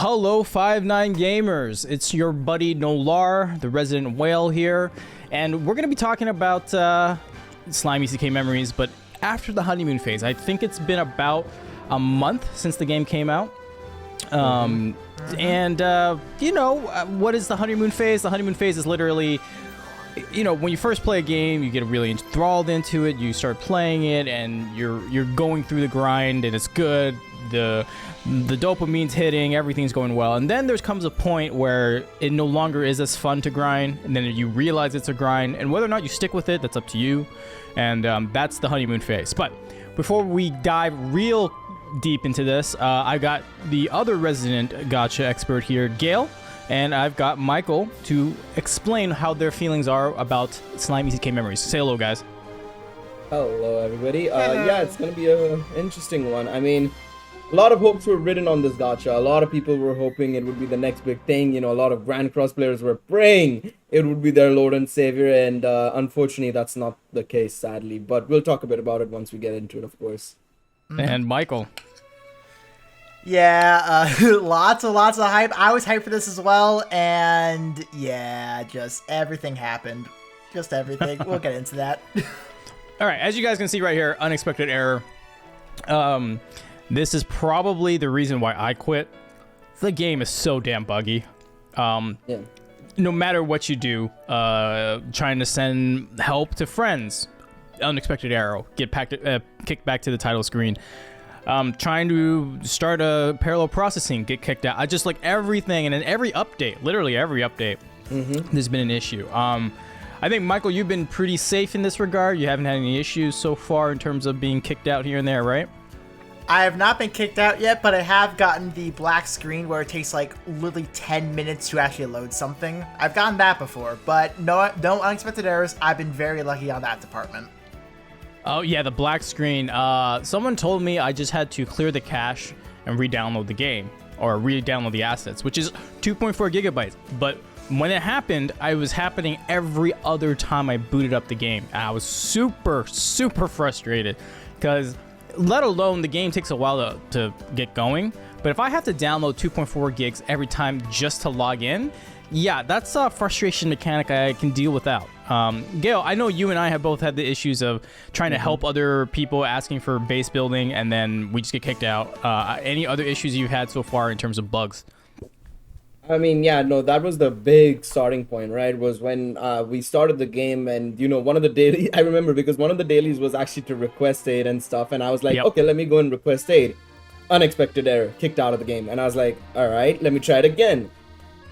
Hello, 5-9 gamers. It's your buddy Nolar, the resident whale here, and we're going to be talking about Slime ISEKAI memories, but after the honeymoon phase. I think it's been about a month since the game came out. And, what is the honeymoon phase? The honeymoon phase is literally, when you first play a game, you get really enthralled into it, you start playing it, and you're going through the grind, and it's good. The dopamine's hitting, everything's going well, and then there comes a point where it no longer is as fun to grind, and then you realize it's a grind, and whether or not you stick with it, that's up to you, and that's the honeymoon phase. But before we dive real deep into this, I got the other resident Gacha expert here, Gail, and I've got Michael to explain how their feelings are about Slime ISEKAI memories. Say hello, guys. Hello, everybody. Yeah, it's gonna be an interesting one. I mean, a lot of hopes were written on this gacha. A lot of people were hoping it would be the next big thing. A lot of Grand Cross players were praying it would be their Lord and Savior, and unfortunately, that's not the case, sadly. But we'll talk a bit about it once we get into it, of course. And Michael. Yeah, lots of hype. I was hyped for this as well, and yeah, just everything happened. Just everything. We'll get into that. All right, as you guys can see right here, unexpected error. This is probably the reason why I quit. The game is so damn buggy. No matter what you do, trying to send help to friends, unexpected error, get kicked back to the title screen. Trying to start a parallel processing, get kicked out. I just like everything, and in every update, literally every update, there's been an issue. I think, Michael, you've been pretty safe in this regard. You haven't had any issues so far in terms of being kicked out here and there, right? I have not been kicked out yet, but I have gotten the black screen where it takes like literally 10 minutes to actually load something. I've gotten that before, but no unexpected errors. I've been very lucky on that department. Oh, yeah, the black screen. Someone told me I just had to clear the cache and re-download the game, or re-download the assets, which is 2.4 gigabytes. But when it happened, it was happening every other time I booted up the game. And I was super, super frustrated because, let alone, the game takes a while to get going. But if I have to download 2.4 gigs every time just to log in, yeah, that's a frustration mechanic I can deal without. Gail, I know you and I have both had the issues of trying to help other people asking for base building, and then we just get kicked out. Any other issues you've had so far in terms of bugs? I mean, yeah, no, that was the big starting point, right? Was when we started the game, and one of the daily I remember, because one of the dailies was actually to request aid and stuff, and I was like, okay, let me go and request aid. Unexpected error, kicked out of the game, and I was like, all right, let me try it again.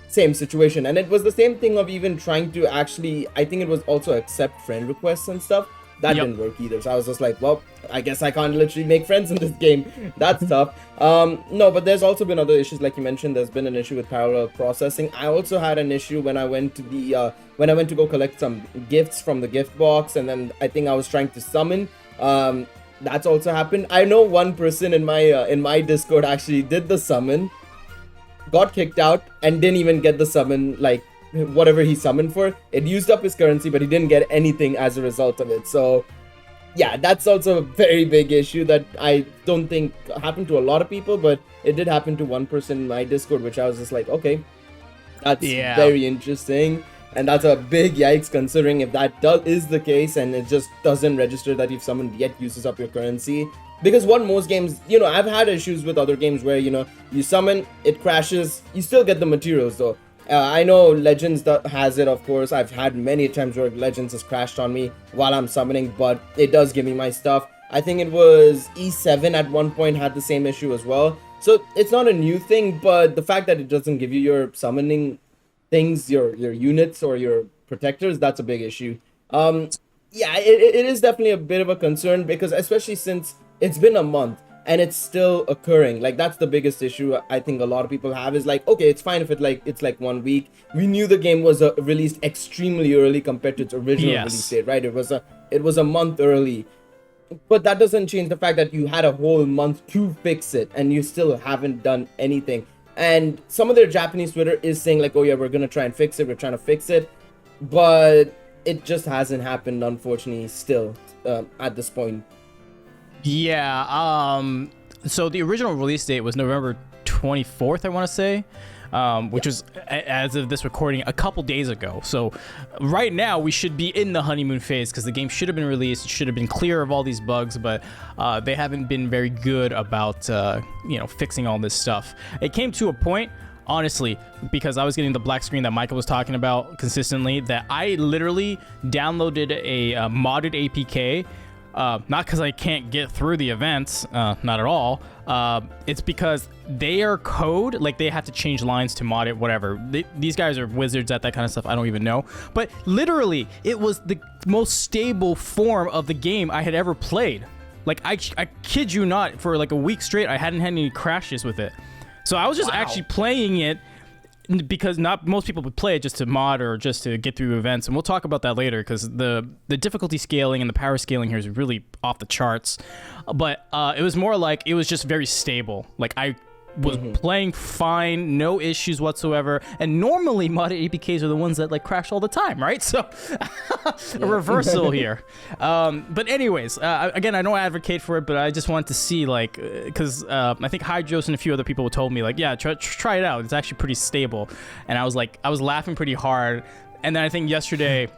Same situation, and it was the same thing of even trying to actually, I think it was also accept friend requests and stuff. That didn't work either. So I was just like, well, I guess I can't literally make friends in this game. That's tough. No, but there's also been other issues, like you mentioned. There's been an issue with parallel processing. I also had an issue when I went to the go collect some gifts from the gift box, and then I think I was trying to summon. That's also happened. I know one person in my Discord actually did the summon, got kicked out, and didn't even get the summon, like whatever he summoned for. It used up his currency, but he didn't get anything as a result of it. So yeah, that's also a very big issue that I don't think happened to a lot of people, but it did happen to one person in my Discord, which I was just like, okay, that's very interesting. And that's a big yikes, considering if that is the case and it just doesn't register that you've summoned yet uses up your currency. Because what most games, I've had issues with other games where, you summon, it crashes, you still get the materials though. I know Legends has it, of course. I've had many times where Legends has crashed on me while I'm summoning, but it does give me my stuff. I think it was E7 at one point had the same issue as well. So it's not a new thing, but the fact that it doesn't give you your summoning things, your units or your protectors, that's a big issue. Yeah, it is definitely a bit of a concern, because especially since it's been a month and it's still occurring. Like, that's the biggest issue I think a lot of people have, is like, okay, it's fine if it's like 1 week. We knew the game was released extremely early compared to its original release date, right? It was a month early, but that doesn't change the fact that you had a whole month to fix it and you still haven't done anything. And some of their Japanese Twitter is saying like, oh yeah, we're gonna try and fix it, we're trying to fix it, but it just hasn't happened, unfortunately, still at this point. Yeah, so the original release date was November 24th, I want to say. Which was, as of this recording, a couple days ago. So right now we should be in the honeymoon phase because the game should have been released. It should have been clear of all these bugs, but they haven't been very good about fixing all this stuff. It came to a point, honestly, because I was getting the black screen that Michael was talking about consistently, that I literally downloaded a modded APK. Not because I can't get through the events, not at all. It's because their code, like they have to change lines to mod it, whatever. These guys are wizards at that kind of stuff. I don't even know. But literally, it was the most stable form of the game I had ever played. Like, I kid you not, for like a week straight, I hadn't had any crashes with it. So I was just actually playing it because not most people would play it just to mod or just to get through events, and we'll talk about that later because the difficulty scaling and the power scaling here is really off the charts. But it was more like it was just very stable. Like I was playing fine, no issues whatsoever. And normally modded APKs are the ones that like crash all the time, right? So a reversal here. But anyways, again, I don't advocate for it, but I just wanted to see like, because I think Hydros and a few other people told me like, yeah, try it out. It's actually pretty stable. And I was like, I was laughing pretty hard. And then I think yesterday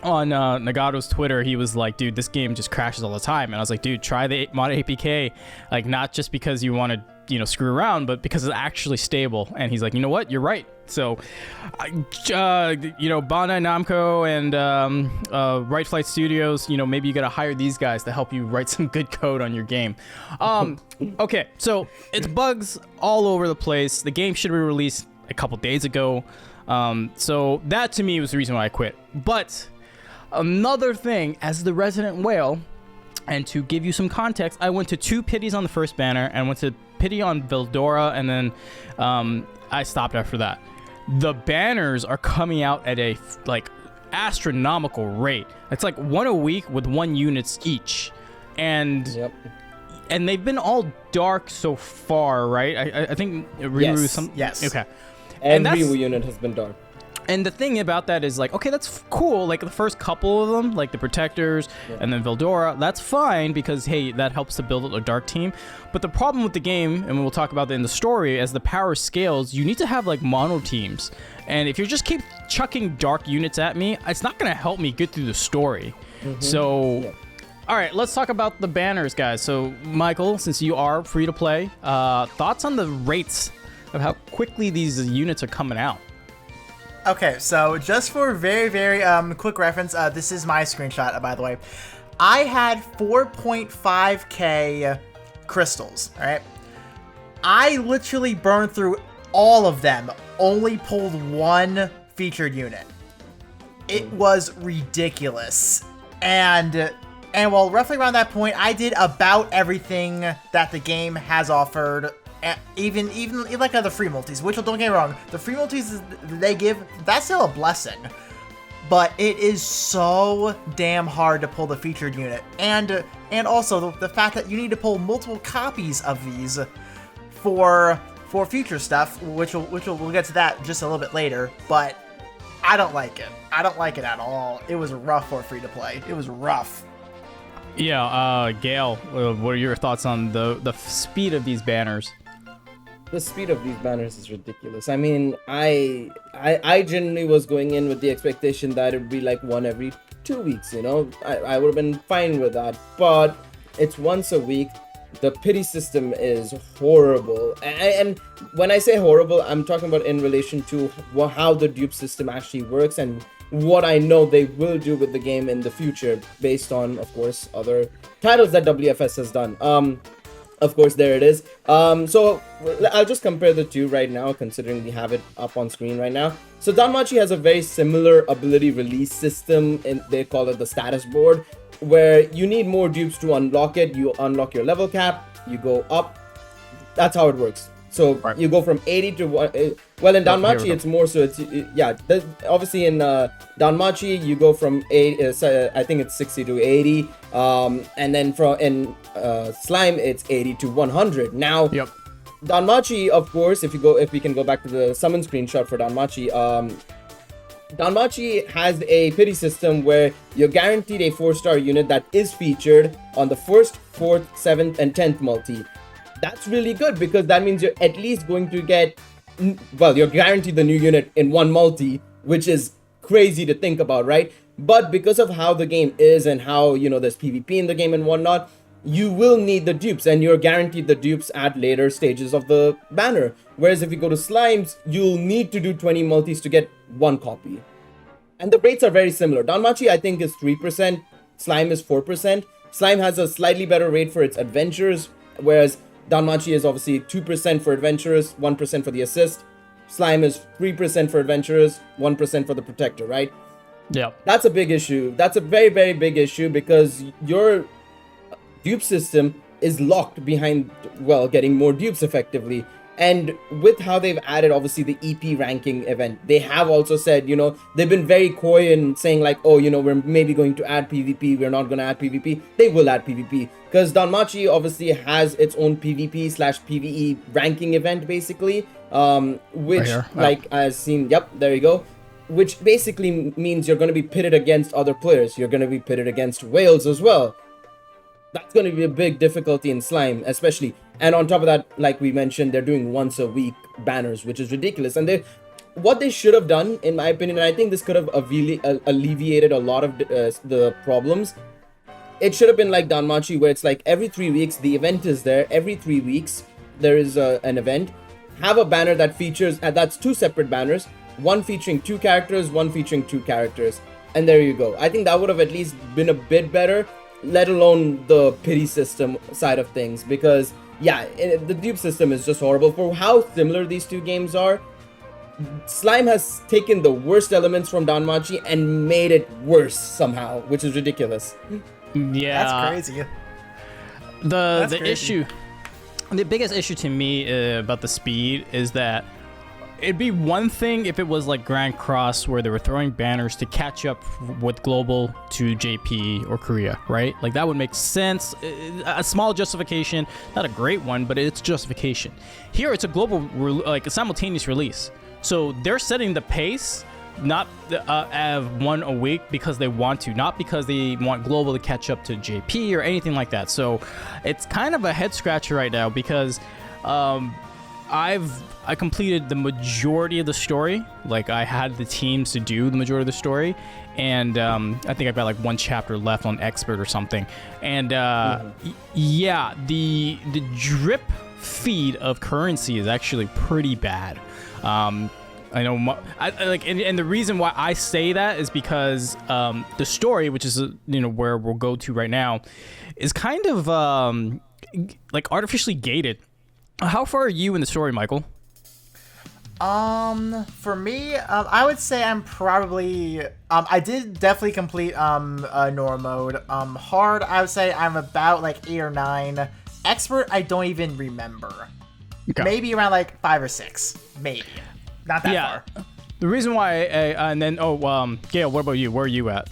on Nagato's Twitter, he was like, dude, this game just crashes all the time. And I was like, dude, try the mod APK, like not just because you want to screw around, but because it's actually stable. And he's like, you know what, you're right. So Bandai Namco and Right Flight Studios, maybe you gotta hire these guys to help you write some good code on your game. Okay, so it's bugs all over the place. The game should be released a couple days ago. So that to me was the reason why I quit. But another thing, as the resident whale, and to give you some context, I went to 2 pities on the first banner and went to pity on Veldora, and then I stopped after that. The banners are coming out at a like astronomical rate. It's like 1 a week with 1 units each, and and they've been all dark so far, right? I think yes. Okay. Every unit has been dark. And the thing about that is like, okay, that's cool. Like the first couple of them, like the Protectors and then Veldora, that's fine because, hey, that helps to build a dark team. But the problem with the game, and we'll talk about that in the story, as the power scales, you need to have like mono teams. And if you just keep chucking dark units at me, it's not going to help me get through the story. So, all right, let's talk about the banners, guys. So, Michael, since you are free to play, thoughts on the rates of how quickly these units are coming out? Okay, so just for very, very quick reference, this is my screenshot, by the way. I had 4.5k crystals, right? I literally burned through all of them, only pulled 1 featured unit. It was ridiculous. And while roughly around that point, I did about everything that the game has offered. Even like the free multis, which, don't get me wrong, the free multis they give, that's still a blessing. But it is so damn hard to pull the featured unit. And also the fact that you need to pull multiple copies of these for future stuff, which we'll get to that just a little bit later. But I don't like it. I don't like it at all. It was rough for free to play. It was rough. Yeah, Gail, what are your thoughts on the speed of these banners? The speed of these banners is ridiculous. I mean, I generally was going in with the expectation that it would be like 1 every 2 weeks, I would have been fine with that. But it's once a week. The pity system is horrible. And when I say horrible, I'm talking about in relation to how the dupe system actually works and what I know they will do with the game in the future based on, of course, other titles that WFS has done. Of course, there it is. So I'll just compare the two right now, considering we have it up on screen right now. So Danmachi has a very similar ability release system, and they call it the status board, where you need more dupes to unlock it. You unlock your level cap, you go up. That's how it works. So you go from 80 to 1. Well, in Danmachi, it's more so. It's obviously in Danmachi, you go from 8. I think it's 60 to 80, and then in Slime, it's 80 to 100. Now, Danmachi, of course, if we can go back to the summon screenshot for Danmachi, Danmachi has a pity system where you're guaranteed a 4-star unit that is featured on the 1st, 4th, 7th, and 10th multi. that's really good because that means you're at least going to get, well, you're guaranteed the new unit in one multi, which is crazy to think about, right? But because of how the game is and how, you know, there's PvP in the game and whatnot, you will need the dupes, and you're guaranteed the dupes at later stages of the banner. Whereas if you go to Slimes, you'll need to do 20 multis to get one copy. And the rates are very similar. Danmachi, I think, is 3%. Slime is 4%. Slime has a slightly better rate for its adventurers, whereas Danmachi is obviously 2% for adventurers, 1% for the assist. Slime is 3% for adventurers, 1% for the protector, right? Yeah. That's a big issue. That's a very, very big issue because your dupe system is locked behind, well, getting more dupes effectively. And with how they've added, obviously, the EP ranking event, they have also said, you know, they've been very coy in saying like, oh, you know, we're maybe going to add PvP. We're not going to add PvP. They will add PvP because Danmachi obviously has its own PvP/PvE ranking event, basically, which, right like, as seen, yep, there you go. Which basically means you're going to be pitted against other players. You're going to be pitted against whales as well. That's going to be a big difficulty in Slime, especially. And on top of that, like we mentioned, they're doing once a week banners, which is ridiculous. And what they should have done, in my opinion, and I think this could have alleviated a lot of the problems. It should have been like Danmachi, where it's like every 3 weeks, the event is there. Every 3 weeks, there is an event. Have a banner that features, that's 2 separate banners. One featuring 2 characters, one featuring 2 characters. And there you go. I think that would have at least been a bit better, let alone the pity system side of things. Because, yeah, the dupe system is just horrible. For how similar these two games are, Slime has taken the worst elements from Danmachi and made it worse somehow, which is ridiculous. Yeah. That's crazy. The issue, the biggest issue to me about the speed is that it'd be one thing if it was like Grand Cross where they were throwing banners to catch up with global to JP or Korea, right? Like that would make sense. A small justification, not a great one, but it's justification. Here it's a global, like a simultaneous release. So they're setting the pace, not have one a week because they want to, not because they want global to catch up to JP or anything like that. So it's kind of a head scratcher right now because I completed the majority of the story. Like I had the teams to do the majority of the story, and I think I've got like 1 chapter left on expert or something. And yeah, the drip feed of currency is actually pretty bad. I know, and the reason why I say that is because the story, which is where we'll go to right now, is kind of like artificially gated. How far are you in the story, Michael? For me, I would say I'm probably, I did definitely complete, normal mode. Hard, I would say I'm about like 8 or 9. Expert, I don't even remember. Okay. Maybe around like 5 or 6, maybe. Not that far. The reason why, and then, Gail, what about you? Where are you at?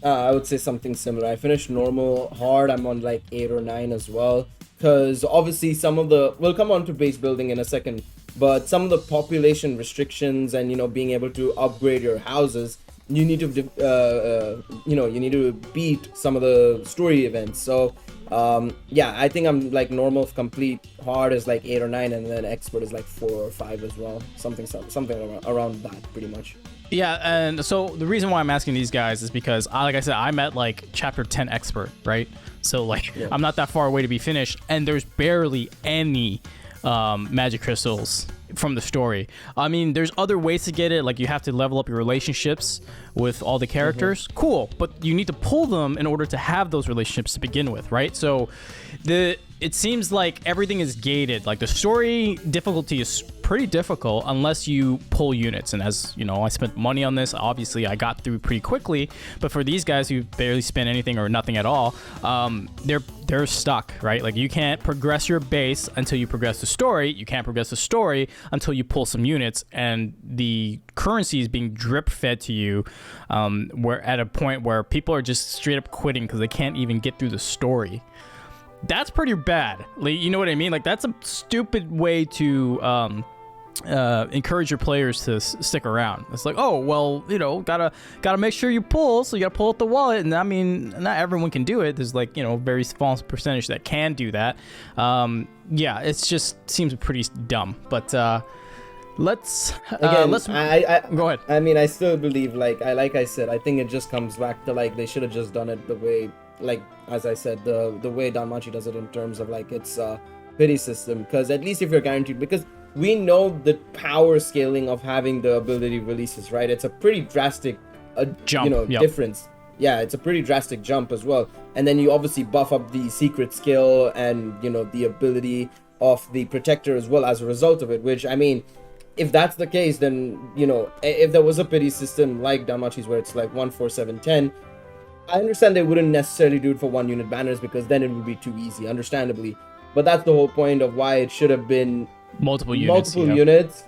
I would say something similar. I finished normal. Hard, I'm on like 8 or 9 as well. Because obviously some of the, we'll come on to base building in a second, but some of the population restrictions and, being able to upgrade your houses, you need to, you need to beat some of the story events. So, yeah, I think I'm like normal complete. Hard is like 8 or 9, and then expert is like 4 or 5 as well. Something around that, pretty much. Yeah, and so the reason why I'm asking these guys is because, like I said, I'm at like chapter 10 expert, right? So like I'm not that far away to be finished, and there's barely any magic crystals from the story. I mean, there's other ways to get it, like you have to level up your relationships with all the characters. Cool, but you need to pull them in order to have those relationships to begin with, right? So it seems like everything is gated. Like the story difficulty is pretty difficult unless you pull units. And as you know, I spent money on this. Obviously, I got through pretty quickly. But for these guys who barely spent anything or nothing at all, they're stuck, right? Like you can't progress your base until you progress the story. You can't progress the story until you pull some units, and the currency is being drip fed to you. We're at a point where people are just straight up quitting because they can't even get through the story. That's pretty bad. Like, you know what I mean? Like that's a stupid way to encourage your players to stick around. It's like, oh well, gotta make sure you pull, so you gotta pull out the wallet. And I mean, not everyone can do it. There's like very small percentage that can do that. Yeah, it's just seems pretty dumb. But let's go ahead. I mean, I still believe, like I said, I think it just comes back to like they should have just done it the way, like as I said, the way Danmachi does it in terms of like its pity system. Because at least if you're guaranteed, because we know the power scaling of having the ability releases, right? It's a pretty drastic jump, difference. Yeah, it's a pretty drastic jump as well. And then you obviously buff up the secret skill and the ability of the protector as well as a result of it, which I mean, if that's the case, then if there was a pity system like Danmachi's where it's like 1 4 7 10, I understand they wouldn't necessarily do it for 1 unit banners because then it would be too easy, understandably. But that's the whole point of why it should have been multiple units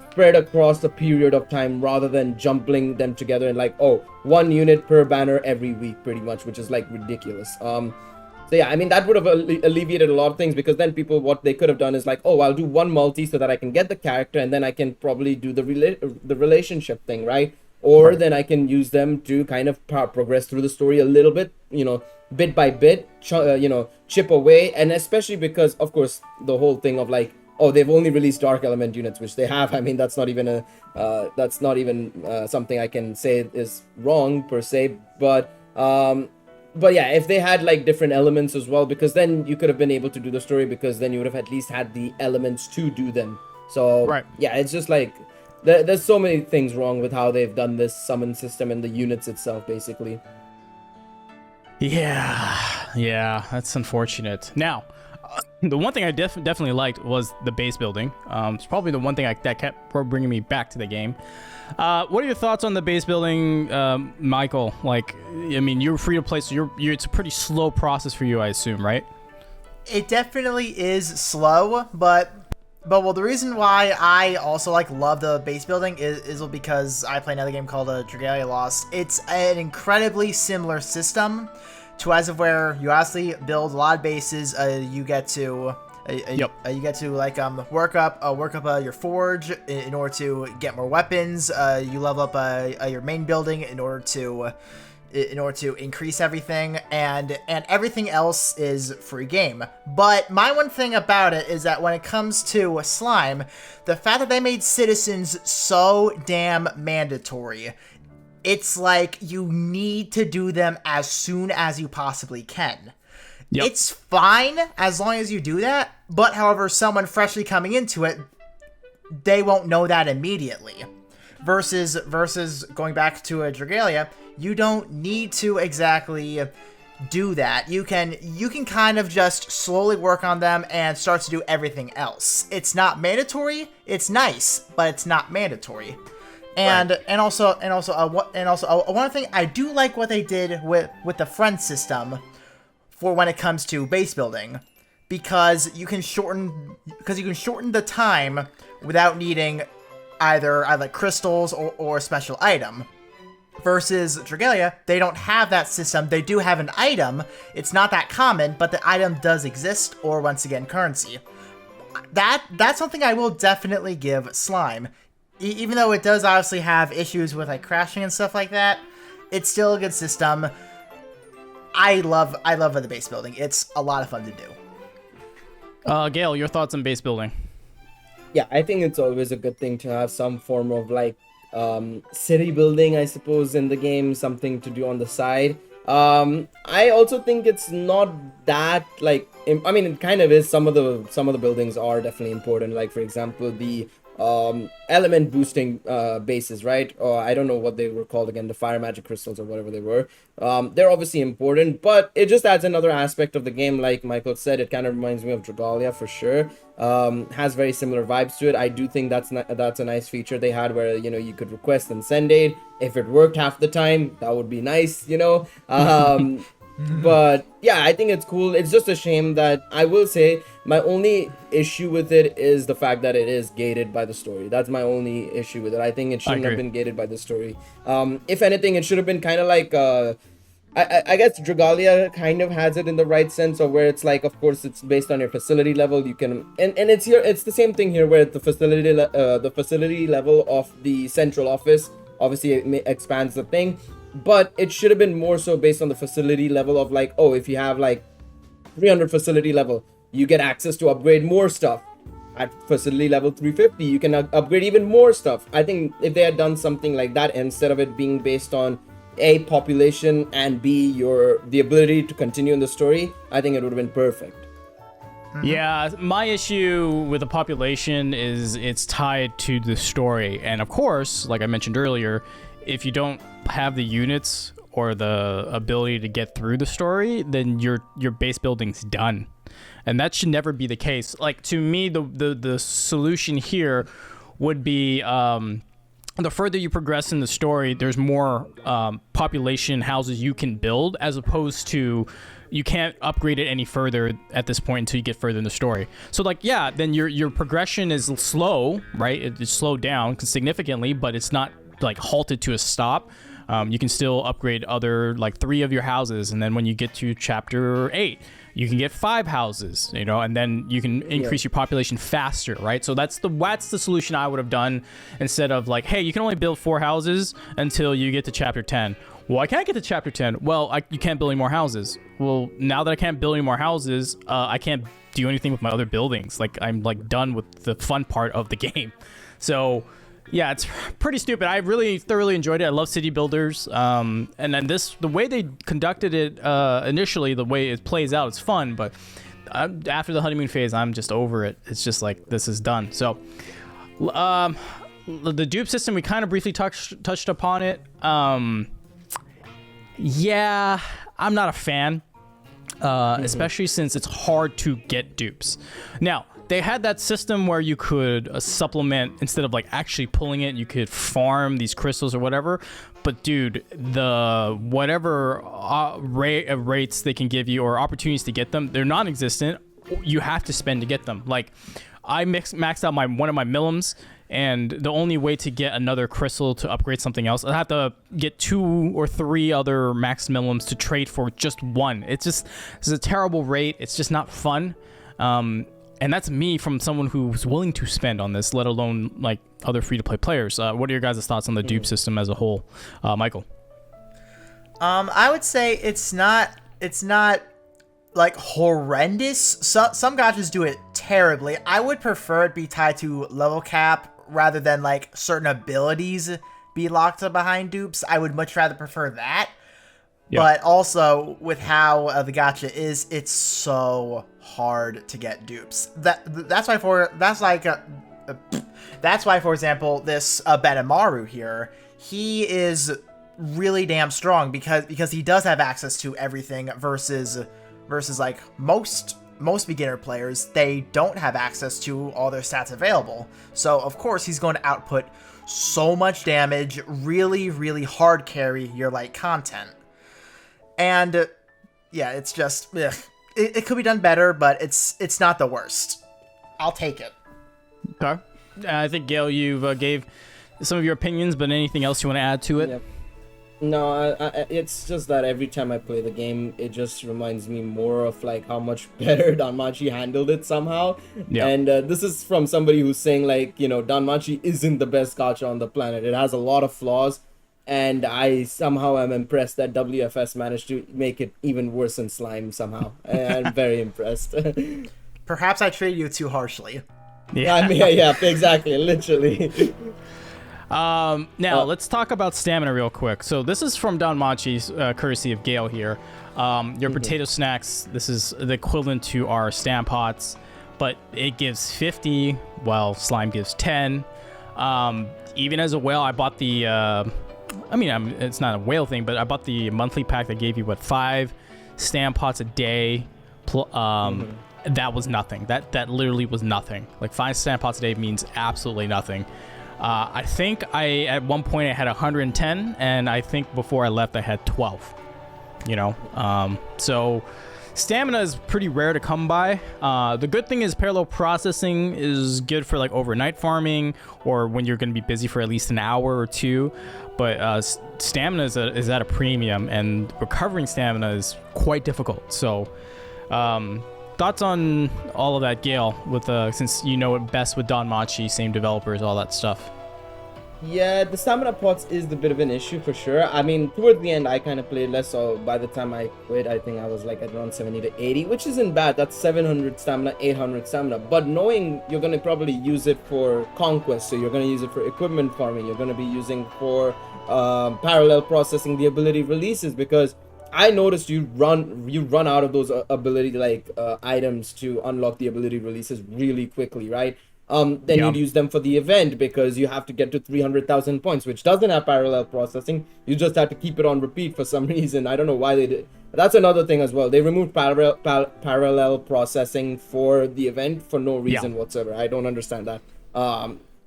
spread across a period of time rather than jumbling them together and like 1 unit per banner every week pretty much, which is like ridiculous. So yeah, I mean that would have alleviated a lot of things, because then people, what they could have done is like, I'll do 1 multi so that I can get the character and then I can probably do the relationship thing, right? Or then I can use them to kind of progress through the story a little bit, bit by bit, chip away. And especially because, of course, the whole thing of like, they've only released dark element units, which they have. I mean, that's not even something I can say is wrong per se. But yeah, if they had like different elements as well, because then you could have been able to do the story, because then you would have at least had the elements to do them. So yeah, it's just like there's so many things wrong with how they've done this summon system and the units itself, basically. Yeah, that's unfortunate. Now, the one thing I definitely liked was the base building. It's probably the one thing that kept bringing me back to the game. What are your thoughts on the base building, Michael? Like, I mean, you're free to play, so it's a pretty slow process for you, I assume, right? It definitely is slow, but well, the reason why I also love the base building is because I play another game called Dragalia Lost. It's an incredibly similar system to as of where you obviously build a lot of bases. You get to work up your forge in order to get more weapons. You level up your main building in order to increase everything, and everything else is free game. But my one thing about it is that when it comes to slime, the fact that they made citizens so damn mandatory, it's like you need to do them as soon as you possibly can. Yep. It's fine as long as you do that, but however, someone freshly coming into it, they won't know that immediately. Versus going back to a Dragalia, you don't need to exactly do that. You can kind of just slowly work on them and start to do everything else. It's not mandatory. It's nice, but it's not mandatory. And also one thing I do like what they did with the friend system for when it comes to base building, because you can shorten the time without needing either crystals or a special item. Versus Dragalia, they don't have that system. They do have an item. It's not that common, but the item does exist, or once again, currency. That's something I will definitely give Slime. Even though it does obviously have issues with crashing and stuff like that, it's still a good system. I love the base building. It's a lot of fun to do. Gail, your thoughts on base building? Yeah, I think it's always a good thing to have some form of city building, I suppose, in the game, something to do on the side. I also think it's not that I mean, it kind of is. Some of the buildings are definitely important. Like, for example, the element boosting bases, right? Or I don't know what they were called again, the fire magic crystals or whatever they were. They're obviously important, but it just adds another aspect of the game. Like Michael said, it kind of reminds me of Dragalia for sure. Has very similar vibes to it. I do think that's a nice feature they had, where you could request and send aid. If it worked half the time, that would be nice, But yeah, I think it's cool. It's just a shame that, I will say, my only issue with it is the fact that it is gated by the story. That's my only issue with it. I think it shouldn't have been gated by the story. If anything, it should have been kind of like I guess Dragalia kind of has it in the right sense of where it's like, of course, it's based on your facility level. You can, and it's the same thing here where the facility level of the central office, obviously it expands the thing, but it should have been more so based on the facility level of like, oh, if you have like 300 facility level, you get access to upgrade more stuff. At facility level 350, you can upgrade even more stuff. I think if they had done something like that instead of it being based on A, population, and B, the ability to continue in the story, I think it would have been perfect. Yeah, my issue with the population is it's tied to the story. And of course, like I mentioned earlier, if you don't have the units or the ability to get through the story, then your base building's done. And that should never be the case. Like, to me, the solution here would be the further you progress in the story, there's more population houses you can build, as opposed to you can't upgrade it any further at this point until you get further in the story. So, like, yeah, then your progression is slow, right? It's slowed down significantly, but it's not, like, halted to a stop. You can still upgrade other, like, 3 of your houses, and then when you get to chapter 8, you can get 5 houses, you know, and then you can increase your population faster, right? So that's the solution I would have done, instead of like, hey, you can only build 4 houses until you get to chapter 10. Well, I can't get to chapter 10. Well, you can't build any more houses. Well, now that I can't build any more houses, I can't do anything with my other buildings. Like, I'm like done with the fun part of the game. So yeah, it's pretty stupid. I really thoroughly enjoyed it. I love city builders. And then the way they conducted it initially, the way it plays out, it's fun. But after the honeymoon phase, I'm just over it. It's just like, this is done. So the dupe system, we kind of briefly touched upon it. Yeah, I'm not a fan, especially since it's hard to get dupes. Now, they had that system where you could supplement, instead of like actually pulling it, you could farm these crystals or whatever. But dude, the whatever rates they can give you or opportunities to get them, they're non-existent. You have to spend to get them. Like, I maxed out one of my millims, and the only way to get another crystal to upgrade something else, I have to get 2 or 3 other max millims to trade for just one. It's a terrible rate. It's just not fun. And that's me, from someone who's willing to spend on this, let alone like other free-to-play players. What are your guys' thoughts on the dupe system as a whole? Michael? I would say it's not like horrendous. Some gachas do it terribly. I would prefer it be tied to level cap rather than like certain abilities be locked behind dupes. I would much rather prefer that. Yep. But also, with how the gacha is, it's so hard to get dupes. That's why, for example, this Benamaru here, he is really damn strong because he does have access to everything versus like most beginner players. They don't have access to all their stats available. So of course he's going to output so much damage, really, really hard carry your light content. And yeah, it's just it could be done better, but it's not the worst. I'll take it. Okay. I think, Gail, you've gave some of your opinions, but anything else you want to add to it? Yep. No, it's just that every time I play the game, it just reminds me more of like how much better Danmachi handled it somehow. Yeah. And this is from somebody who's saying like, you know, Danmachi isn't the best gacha on the planet. It has a lot of flaws. And I somehow am impressed that WFS managed to make it even worse than Slime somehow. I'm very impressed. Perhaps I treated you too harshly. Yeah, I mean, yeah, exactly, literally. Now, let's talk about stamina real quick. So this is from Danmachi's courtesy of Gale here. Your potato snacks, this is the equivalent to our Stam Pots, but it gives 50, while Slime gives 10. Even as a whale, I bought the... it's not a whale thing, but I bought the monthly pack that gave you 5 Stam Pots a day. That was nothing. That literally was nothing. Like 5 Stam Pots a day means absolutely nothing. I think at one point I had 110, and I think before I left I had 12. You know, so stamina is pretty rare to come by. The good thing is parallel processing is good for like overnight farming or when you're going to be busy for at least an hour or two. But stamina is at a premium, and recovering stamina is quite difficult. So, thoughts on all of that, Gale? With since you know it best with Danmachi, same developers, all that stuff. Yeah, the stamina pots is the bit of an issue for sure. I mean, towards the end, I kind of played less, so by the time I quit, I think I was like at around 70 to 80, which isn't bad. That's 700 stamina, 800 stamina. But knowing you're going to probably use it for conquest, so you're going to use it for equipment farming, you're going to be using for parallel processing, the ability releases, because I noticed you run out of those ability items to unlock the ability releases really quickly, right? Then you'd use them for the event because you have to get to 300,000 points, which doesn't have parallel processing. You just have to keep it on repeat for some reason. I don't know why they did. That's another thing as well. They removed parallel processing for the event for no reason whatsoever. I don't understand that.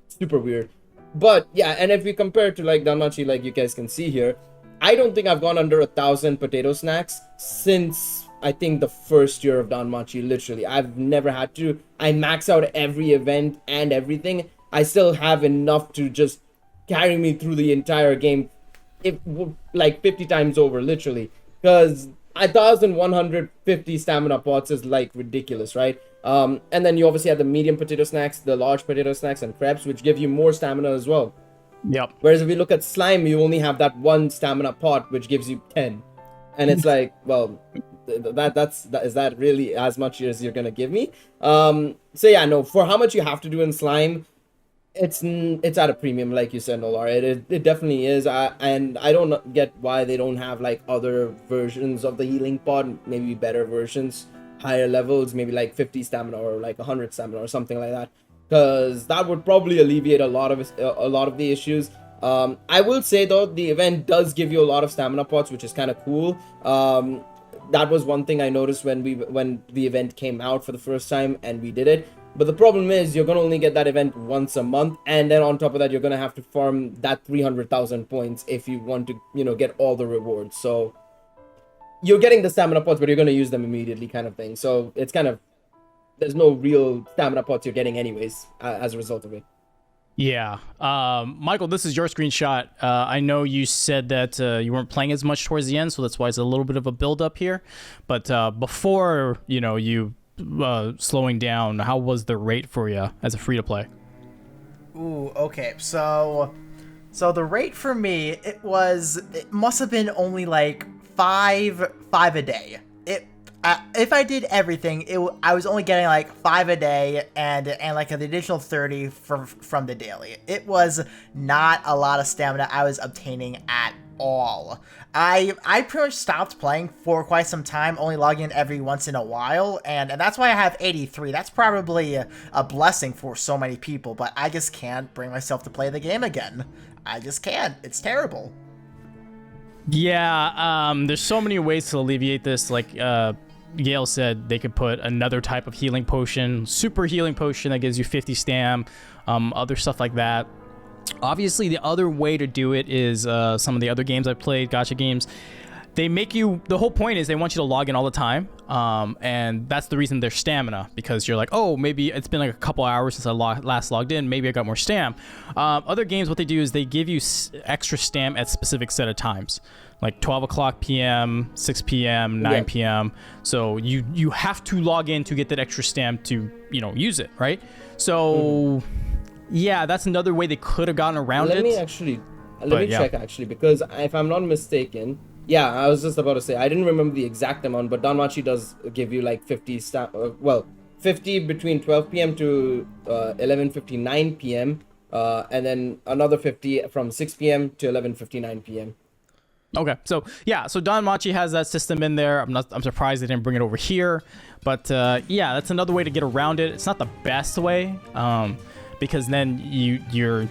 Super weird. But yeah, and if we compare it to like Danmachi, like you guys can see here, I don't think I've gone under 1,000 potato snacks since I think the first year of Danmachi. Literally, I've never had to. I max out every event and everything. I still have enough to just carry me through the entire game, if like 50 times over, literally. Because 1,150 stamina pots is like ridiculous, right? And then you obviously have the medium potato snacks, the large potato snacks, and crepes, which give you more stamina as well. Yep. Whereas if we look at slime, you only have that one stamina pot, which gives you 10. And it's like, well, is that really as much as you're gonna give me? So yeah, no, for how much you have to do in slime, it's at a premium, like you said, Nolar. It definitely is. And I don't get why they don't have like other versions of the healing pod, maybe better versions, higher levels, maybe like 50 stamina or like 100 stamina or something like that, because that would probably alleviate a lot of the issues. I will say though, the event does give you a lot of stamina pots, which is kind of cool. That was one thing I noticed when the event came out for the first time and we did it. But the problem is you're gonna only get that event once a month, and then on top of that you're gonna have to farm that 300,000 points if you want to get all the rewards. So you're getting the stamina pots, but you're gonna use them immediately, kind of thing. So it's kind of, there's no real stamina pots you're getting anyways as a result of it. Yeah. Michael, this is your screenshot. I know you said that you weren't playing as much towards the end, so that's why it's a little bit of a build up here. But before, you slowing down, how was the rate for you as a free to play? Ooh, okay. So the rate for me, it must have been only like five a day. If I did everything, I was only getting like 5 a day and like an additional 30 from the daily. It was not a lot of stamina I was obtaining at all. I pretty much stopped playing for quite some time, only logging in every once in a while, and that's why I have 83. That's probably a blessing for so many people, but I just can't bring myself to play the game again. I just can't. It's terrible. Yeah, there's so many ways to alleviate this, like Gale said. They could put another type of healing potion, super healing potion that gives you 50 stam, other stuff like that. Obviously, the other way to do it is some of the other games I've played, gacha games. They make you, the whole point is they want you to log in all the time, and that's the reason there's stamina, because you're like, oh, maybe it's been like a couple hours since I last logged in, maybe I got more stam. Other games, what they do is they give you extra stam at specific set of times, like 12 o'clock p.m., 6 p.m., 9 p.m. So you have to log in to get that extra stam to, use it, right? So, yeah, that's another way they could have gotten around it. Let me check actually, because if I'm not mistaken, yeah, I was just about to say, I didn't remember the exact amount, but Danmachi does give you like 50 50 between 12 p.m. to 11:59 p.m. And then another 50 from 6 p.m. to 11:59 p.m. Okay, so Danmachi has that system in there. I'm surprised they didn't bring it over here, but yeah, that's another way to get around it. It's not the best way, because then you're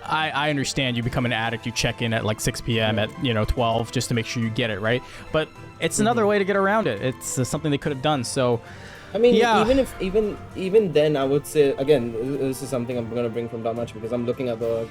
I understand you become an addict, you check in at like 6 p.m. at 12 just to make sure you get it, right? But it's another way to get around it. It's something they could have done. So I mean, even then, I would say, again, this is something I'm going to bring from Danmachi, because I'm looking at the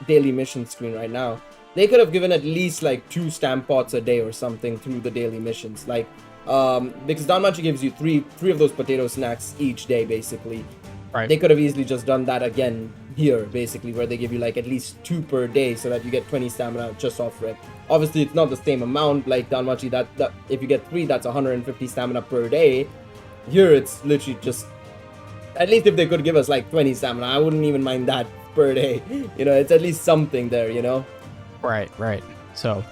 daily mission screen right now. They could have given at least like 2 stamp pots a day or something through the daily missions. Like, Because Danmachi gives you three of those potato snacks each day, basically. Right. They could have easily just done that again here, basically, where they give you like at least 2 per day, so that you get 20 stamina just off rip. Obviously, it's not the same amount like Danmachi. That if you get 3, that's 150 stamina per day. Here, it's literally just. At least if they could give us like 20 stamina, I wouldn't even mind that per day. You know, it's at least something there. You know. Right. So,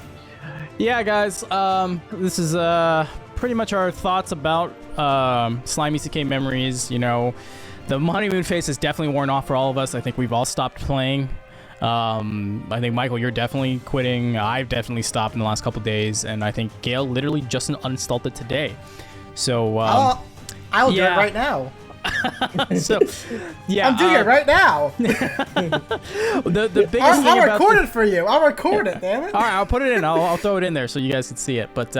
yeah, guys, this is pretty much our thoughts about Slime ISEKAI Memories. You know, the honeymoon phase is definitely worn off for all of us. I think we've all stopped playing. I think, Michael, you're definitely quitting. I've definitely stopped in the last couple days, and I think Gail literally just uninstalled it today. So I'll do it right now. So, yeah, I'm doing it right now. the biggest thing I'll about record it for you. I'll record it, damn it. All right, I'll put it in. I'll throw it in there so you guys can see it. But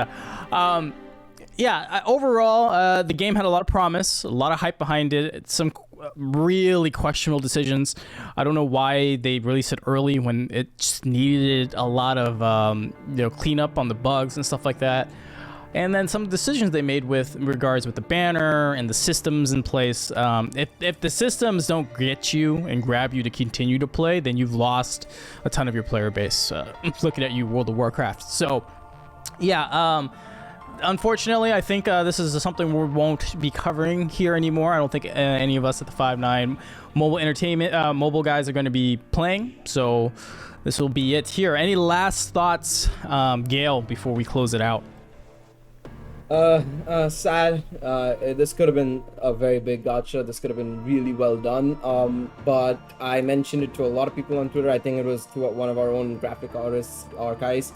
yeah, overall, the game had a lot of promise, a lot of hype behind it. Some really questionable decisions. I don't know why they released it early when it just needed a lot of cleanup on the bugs and stuff like that. And then some decisions they made with regards with the banner and the systems in place. If the systems don't get you and grab you to continue to play, then you've lost a ton of your player base. Looking at you, World of Warcraft. So, yeah. Unfortunately, I think this is something we won't be covering here anymore. I don't think any of us at the 5-9 mobile entertainment mobile guys are going to be playing. So this will be it here. Any last thoughts, Gail, before we close it out? Sad. This could have been a very big gacha. This could have been really well done. But I mentioned it to a lot of people on Twitter. I think it was to one of our own graphic artists, Archives,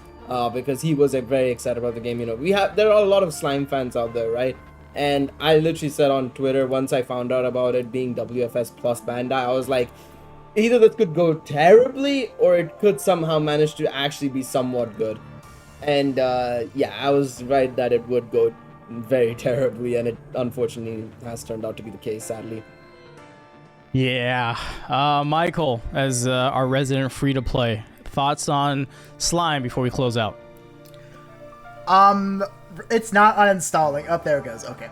because he was very excited about the game. You know, there are a lot of slime fans out there, right? And I literally said on Twitter, once I found out about it being WFS plus Bandai, I was like, either this could go terribly or it could somehow manage to actually be somewhat good. And yeah, I was right that it would go very terribly, and it unfortunately has turned out to be the case, sadly. Yeah. Michael, as our resident free-to-play, thoughts on Slime before we close out? It's not uninstalling. Oh, there it goes. Okay.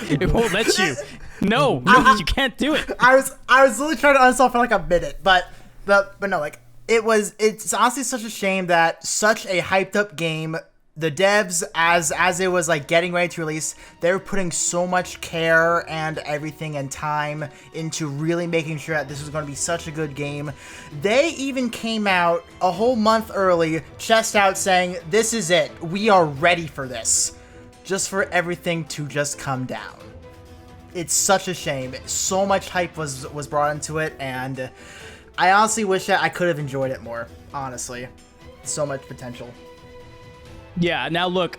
It won't let you. No, you can't do it. I was literally trying to uninstall for like a minute, but no, like it's honestly such a shame that such a hyped up game, the devs as it was like getting ready to release, they were putting so much care and everything and time into really making sure that this was going to be such a good game. They even came out a whole month early, chest out, saying, "This is it. We are ready for this." Just for everything to just come down. It's such a shame. So much hype was brought into it, and I honestly wish that I could have enjoyed it more, honestly. So much potential. Yeah, now look,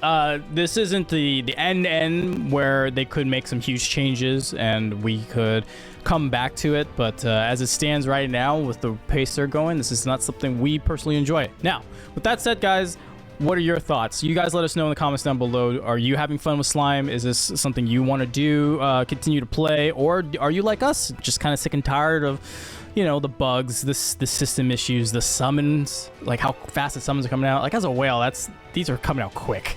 this isn't the end where they could make some huge changes and we could come back to it, but as it stands right now with the pace they're going, this is not something we personally enjoy. Now, with that said, guys, what are your thoughts? You guys let us know in the comments down below. Are you having fun with Slime? Is this something you want to do, continue to play? Or are you like us, just kind of sick and tired of, you know, the bugs, the system issues, the summons, like how fast the summons are coming out? Like as a whale, these are coming out quick.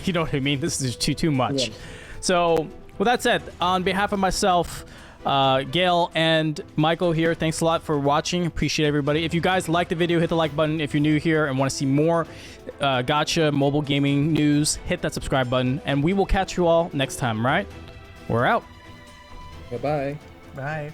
You know what I mean? This is too much. Yeah. So with that said, on behalf of myself, Gail and Michael here, thanks a lot for watching. Appreciate everybody. If you guys like the video, hit the like button. If you're new here and want to see more gacha mobile gaming news, hit that subscribe button, and we will catch you all next time, right? We're out. Bye-bye. Bye.